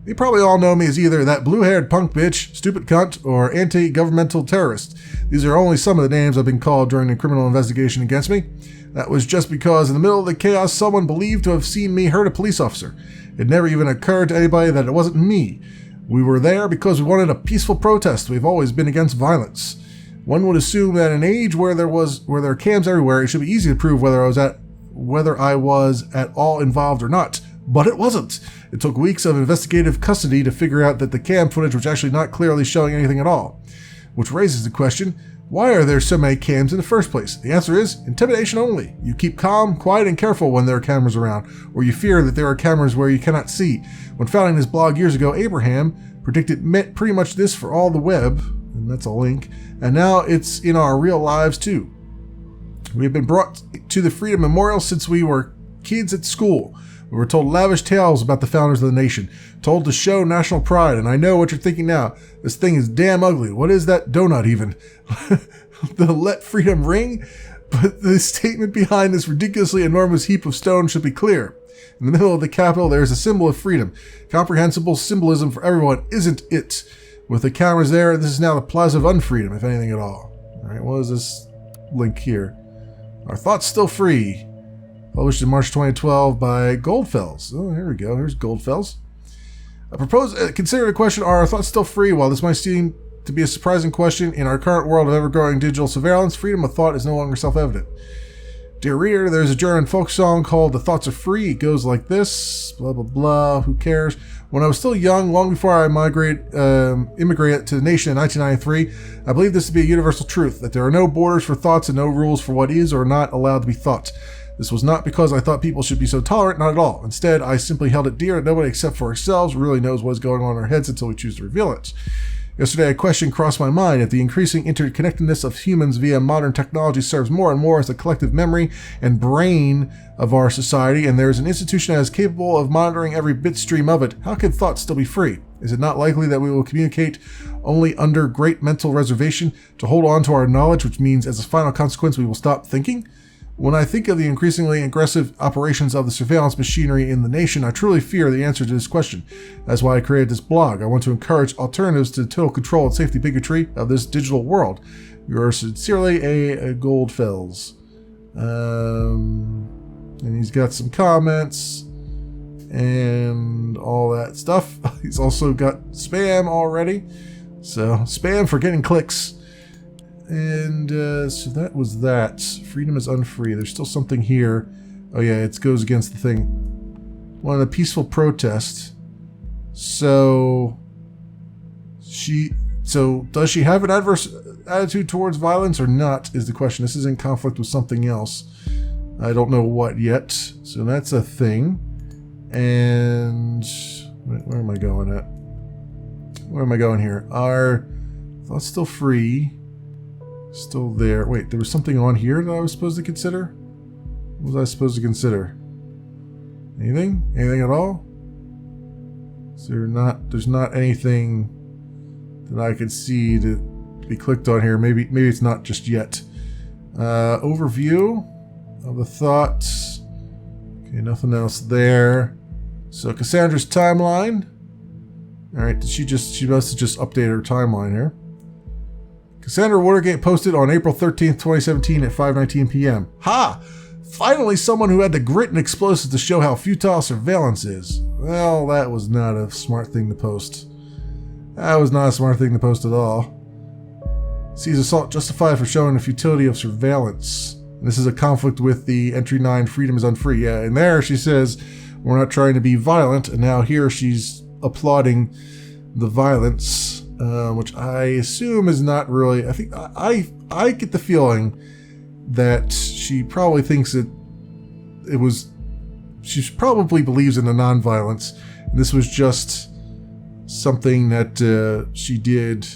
You probably all know me as either that blue-haired punk bitch, stupid cunt, or anti-governmental terrorist. These are only some of the names I've been called during the criminal investigation against me. That was just because in the middle of the chaos, someone believed to have seen me hurt a police officer. It never even occurred to anybody that it wasn't me. We were there because we wanted a peaceful protest. We've always been against violence. One would assume that in an age where there are cams everywhere, it should be easy to prove whether I was at all involved or not. But it wasn't. It took weeks of investigative custody to figure out that the cam footage was actually not clearly showing anything at all. Which raises the question, why are there so many cams in the first place? The answer is intimidation only. You keep calm, quiet, and careful when there are cameras around, or you fear that there are cameras where you cannot see. When founding this blog years ago, Abraham predicted pretty much this for all the web, and that's a link, and now it's in our real lives too. We have been brought to the Freedom Memorial since we were kids at school. We were told lavish tales about the founders of the nation, told to show national pride, and I know what you're thinking now. This thing is damn ugly. What is that donut even? The Let Freedom Ring? But the statement behind this ridiculously enormous heap of stone should be clear. In the middle of the Capitol, there is a symbol of freedom. Comprehensible symbolism for everyone, isn't it? With the cameras there, this is now the Plaza of Unfreedom, if anything at all. Alright, what is this link here? Our Thoughts Still Free. Published in March 2012 by Goldfells. Oh, here we go. Here's Goldfells. Consider the question, are our thoughts still free? While this might seem to be a surprising question, in our current world of ever-growing digital surveillance, freedom of thought is no longer self-evident. Dear reader, there's a German folk song called The Thoughts Are Free. It goes like this, blah, blah, blah, who cares? When I was still young, long before I immigrated to the nation in 1993, I believed this to be a universal truth, that there are no borders for thoughts and no rules for what is or not allowed to be thought. This was not because I thought people should be so tolerant, not at all. Instead, I simply held it dear that nobody except for ourselves really knows what is going on in our heads until we choose to reveal it. Yesterday, a question crossed my mind if the increasing interconnectedness of humans via modern technology serves more and more as the collective memory and brain of our society, and there is an institution that is capable of monitoring every bit stream of it, how can thought still be free? Is it not likely that we will communicate only under great mental reservation to hold on to our knowledge, which means as a final consequence we will stop thinking? When I think of the increasingly aggressive operations of the surveillance machinery in the nation, I truly fear the answer to this question. That's why I created this blog. I want to encourage alternatives to the total control and safety bigotry of this digital world. Yours sincerely, A. Goldfells. And he's got some comments and all that stuff. He's also got spam already. So, spam for getting clicks. And so that was that. Freedom is unfree. There's still something here. Oh yeah, it goes against the thing. One of the peaceful protests. So does she have an adverse attitude towards violence or not is the question. This is in conflict with something else. I don't know what yet. So that's a thing. And where am I going at? Where am I going here? Our thoughts still free. Still there. Wait, there was something on here that I was supposed to consider? What was I supposed to consider? Anything? Anything at all? There's not anything that I could see to be clicked on here. Maybe it's not just yet. Overview of the thoughts. Okay, nothing else there. So Cassandra's timeline. Alright, she must have just updated her timeline here. Cassandra Watergate posted on April 13th, 2017 at 5:19 p.m. Ha! Finally someone who had the grit and explosives to show how futile surveillance is. Well, that was not a smart thing to post. That was not a smart thing to post at all. Sees assault justified for showing the futility of surveillance. And this is a conflict with the entry 9, freedom is unfree. Yeah, and there she says, we're not trying to be violent, and now here she's applauding the violence. Which I assume is not really. I think I get the feeling that she probably thinks that it was. She probably believes in the nonviolence. And this was just something that she did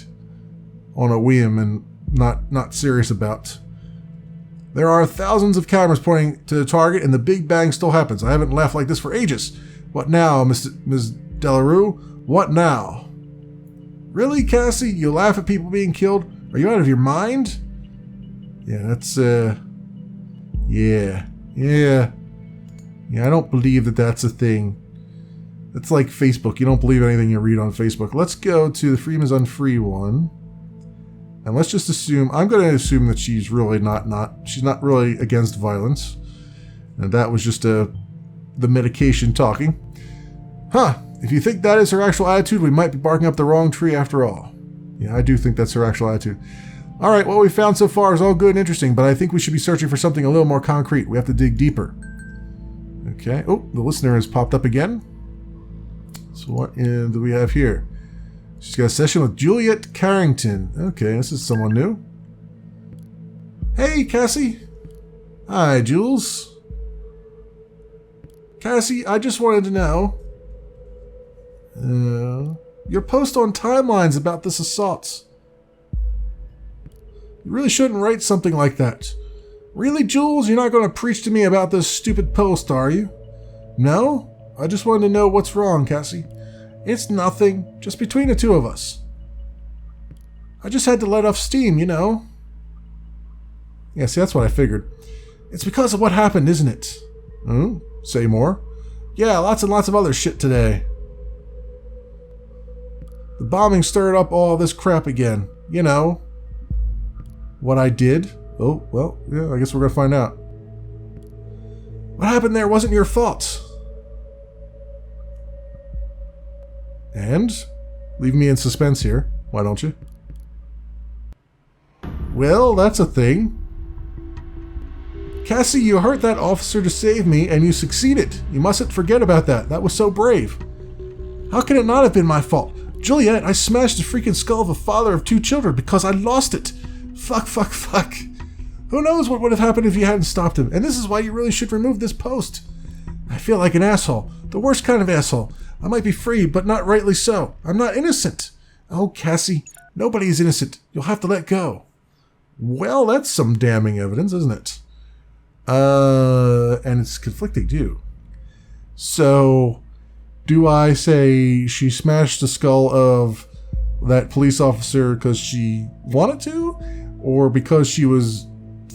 on a whim and not serious about. There are thousands of cameras pointing to the target, and the Big Bang still happens. I haven't laughed like this for ages. What now, Ms. Delarue? What now? Really, Cassie? You laugh at people being killed? Are you out of your mind? Yeah, that's, Yeah, I don't believe that that's a thing. That's like Facebook. You don't believe anything you read on Facebook. Let's go to the Freedom is Unfree one. And let's just assume, I'm going to assume that she's really she's not really against violence. And that was just the medication talking. Huh. If you think that is her actual attitude, we might be barking up the wrong tree after all. Yeah, I do think that's her actual attitude. Alright, what we found so far is all good and interesting, but I think we should be searching for something a little more concrete. We have to dig deeper. Okay. Oh, the listener has popped up again. So what do we have here? She's got a session with Juliet Carrington. Okay, this is someone new. Hey, Cassie. Hi, Jules. Cassie, I just wanted to know... your post on timelines about this assault. You really shouldn't write something like that. Really, Jules? You're not going to preach to me about this stupid post, are you? No? I just wanted to know what's wrong, Cassie. It's nothing. Just between the two of us. I just had to let off steam, you know. Yeah, see, that's what I figured. It's because of what happened, isn't it? Say more. Yeah, lots and lots of other shit today. The bombing stirred up all this crap again. You know. What I did? Oh, well, yeah, I guess we're gonna find out. What happened there wasn't your fault. And? Leave me in suspense here. Why don't you? Well, that's a thing. Cassie, you hurt that officer to save me, and you succeeded. You mustn't forget about that. That was so brave. How can it not have been my fault? Juliet, I smashed the freaking skull of a father of 2 children because I lost it. Fuck. Who knows what would have happened if you hadn't stopped him? And this is why you really should remove this post. I feel like an asshole. The worst kind of asshole. I might be free, but not rightly so. I'm not innocent. Oh, Cassie, nobody is innocent. You'll have to let go. Well, that's some damning evidence, isn't it? And it's conflicting too. So, do I say she smashed the skull of that police officer because she wanted to? Or because she was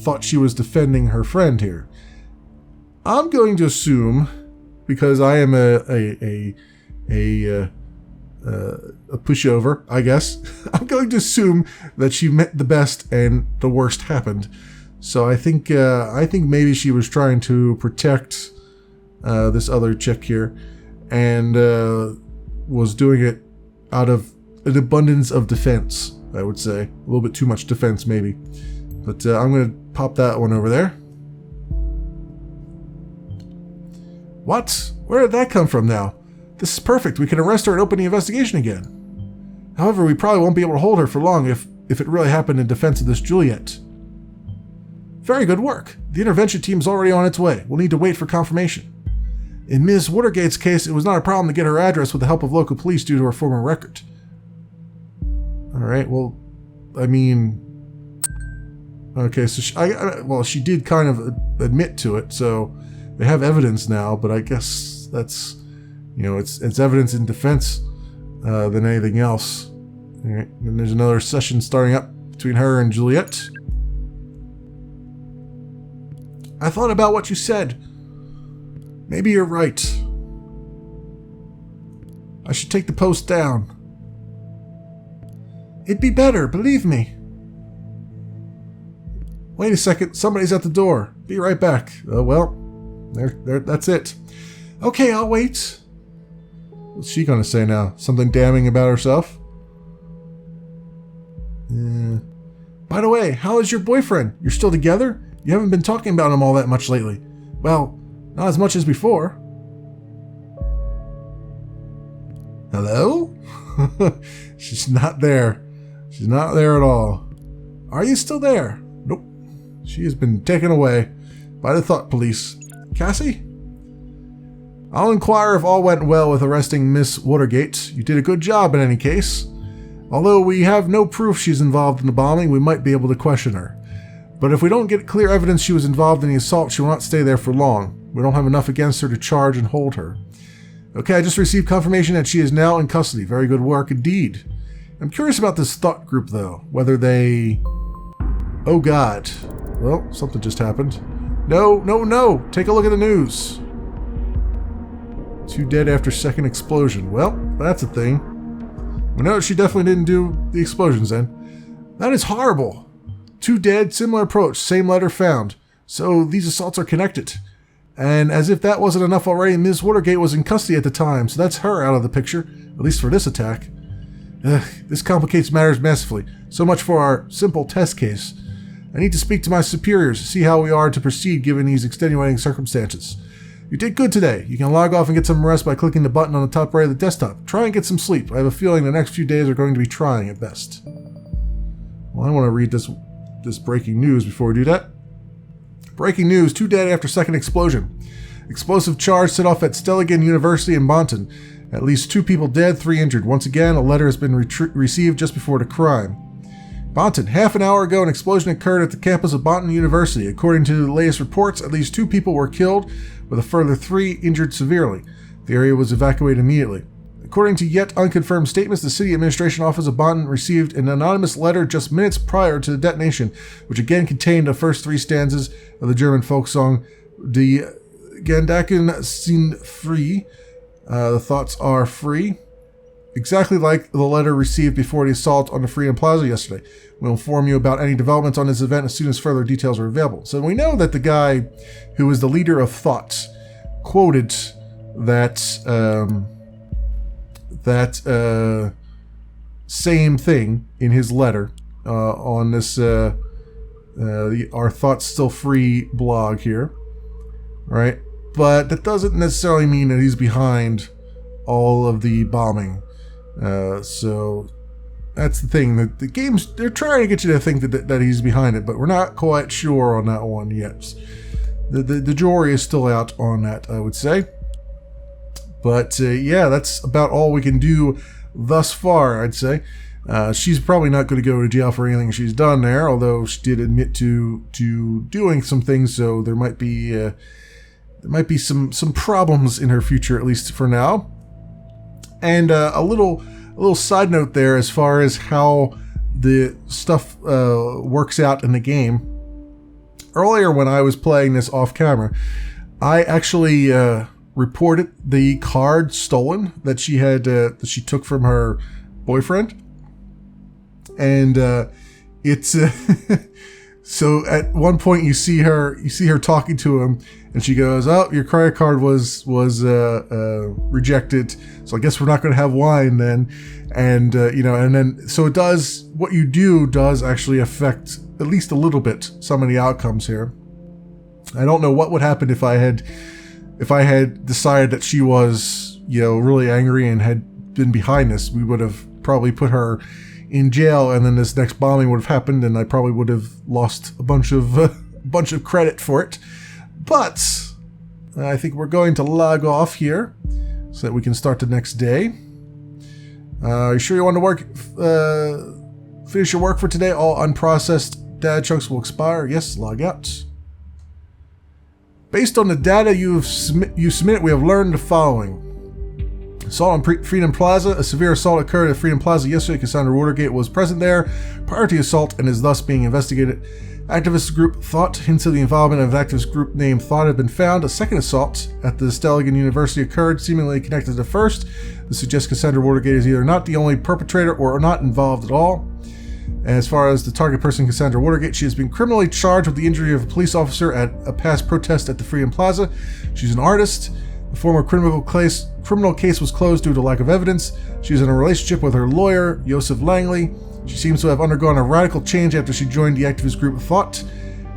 thought she was defending her friend here. I'm going to assume, because I am a pushover, I guess, I'm going to assume that she meant the best and the worst happened. So I think maybe she was trying to protect this other chick here, and was doing it out of an abundance of defense, I would say. A little bit too much defense, maybe. But I'm going to pop that one over there. What? Where did that come from now? This is perfect. We can arrest her and open the investigation again. However, we probably won't be able to hold her for long if it really happened in defense of this Juliet. Very good work. The intervention team is already on its way. We'll need to wait for confirmation. In Ms. Watergate's case, it was not a problem to get her address with the help of local police due to her former record. Alright, well, I mean... Okay, so she did kind of admit to it, so they have evidence now, but I guess that's, it's evidence in defense than anything else. Alright, and there's another session starting up between her and Juliet. I thought about what you said. Maybe you're right. I should take the post down. It'd be better, believe me. Wait a second, somebody's at the door. Be right back. Well, there, that's it. Okay, I'll wait. What's she gonna say now? Something damning about herself? By the way, how is your boyfriend? You're still together? You haven't been talking about him all that much lately. Well, not as much as before. Hello? She's not there. She's not there at all. Are you still there? Nope. She has been taken away by the thought police. Cassie? I'll inquire if all went well with arresting Miss Watergate. You did a good job in any case. Although we have no proof she's involved in the bombing, we might be able to question her. But if we don't get clear evidence she was involved in the assault, she will not stay there for long. We don't have enough against her to charge and hold her. Okay, I just received confirmation that she is now in custody. Very good work indeed. I'm curious about this thought group, though. Whether they... Oh, God. Well, something just happened. No. Take a look at the news. 2 dead after second explosion. Well, that's a thing. We know she definitely didn't do the explosions then. That is horrible. 2 dead, similar approach, same letter found. So these assaults are connected. And as if that wasn't enough already, Ms. Watergate was in custody at the time, so that's her out of the picture, at least for this attack. This complicates matters massively. So much for our simple test case. I need to speak to my superiors to see how we are to proceed given these extenuating circumstances. You did good today. You can log off and get some rest by clicking the button on the top right of the desktop. Try and get some sleep. I have a feeling the next few days are going to be trying at best. Well, I want to read this breaking news before we do that. Breaking news, 2 dead after second explosion. Explosive charge set off at Stelligan University in Bonton. At least 2 people dead, 3 injured. Once again, a letter has been received just before the crime. Bonton, half an hour ago, an explosion occurred at the campus of Bonton University. According to the latest reports, at least 2 people were killed, with a further 3 injured severely. The area was evacuated immediately. According to yet unconfirmed statements, the City Administration Office of Bonton received an anonymous letter just minutes prior to the detonation, which again contained the first 3 stanzas of the German folk song, Die Gedanken sind frei. The thoughts are free. Exactly like the letter received before the assault on the Freedom Plaza yesterday. We'll inform you about any developments on this event as soon as further details are available. So we know that the guy who was the leader of thoughts quoted that same thing in his letter on this Our Thoughts Still Free blog here, right? But that doesn't necessarily mean that he's behind all of the bombing. So that's the thing, that the games, they're trying to get you to think that he's behind it, but we're not quite sure on that one yet. The jury is still out on that, I would say. But yeah, that's about all we can do thus far, I'd say. She's probably not going to go to jail for anything she's done there, although she did admit to doing some things, so there might be some problems in her future, at least for now. And a little side note there, as far as how the stuff works out in the game. earlier when I was playing this off camera, I actually reported the card stolen that she had that she took from her boyfriend, and it's so at one point you see her talking to him, and she goes, "Oh, your credit card was rejected, so I guess we're not going to have wine then." And and then so it does, what you do does actually affect at least a little bit some of the outcomes here. I don't know what would happen if I had decided that she was really angry and had been behind this. We would have probably put her in jail, and then this next bombing would have happened, and I probably would have lost a bunch of credit for it. But I think we're going to log off here so that we can start the next day. Are you sure you want to finish your work for today? All unprocessed data chunks will expire. Yes, log out. Based on the data you submit, we have learned the following. Assault on Freedom Plaza. A severe assault occurred at Freedom Plaza yesterday. Cassandra Watergate was present there prior to the assault and is thus being investigated. Activist group Thought hints of the involvement of an activist group named Thought had been found. A second assault at the Stelligan University occurred, seemingly connected to the first. This suggests Cassandra Watergate is either not the only perpetrator or not involved at all. As far as the target person, Cassandra Watergate, she has been criminally charged with the injury of a police officer at a past protest at the Freedom Plaza. She's an artist. The former criminal case was closed due to lack of evidence. She's in a relationship with her lawyer, Joseph Langley. She seems to have undergone a radical change after she joined the activist group Thought.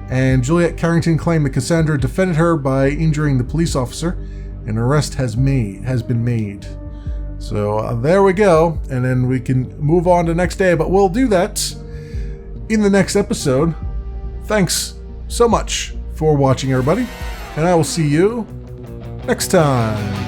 And Juliet Carrington claimed that Cassandra defended her by injuring the police officer. An arrest has been made. So there we go, and then we can move on to the next day, but we'll do that in the next episode. Thanks so much for watching, everybody, and I will see you next time.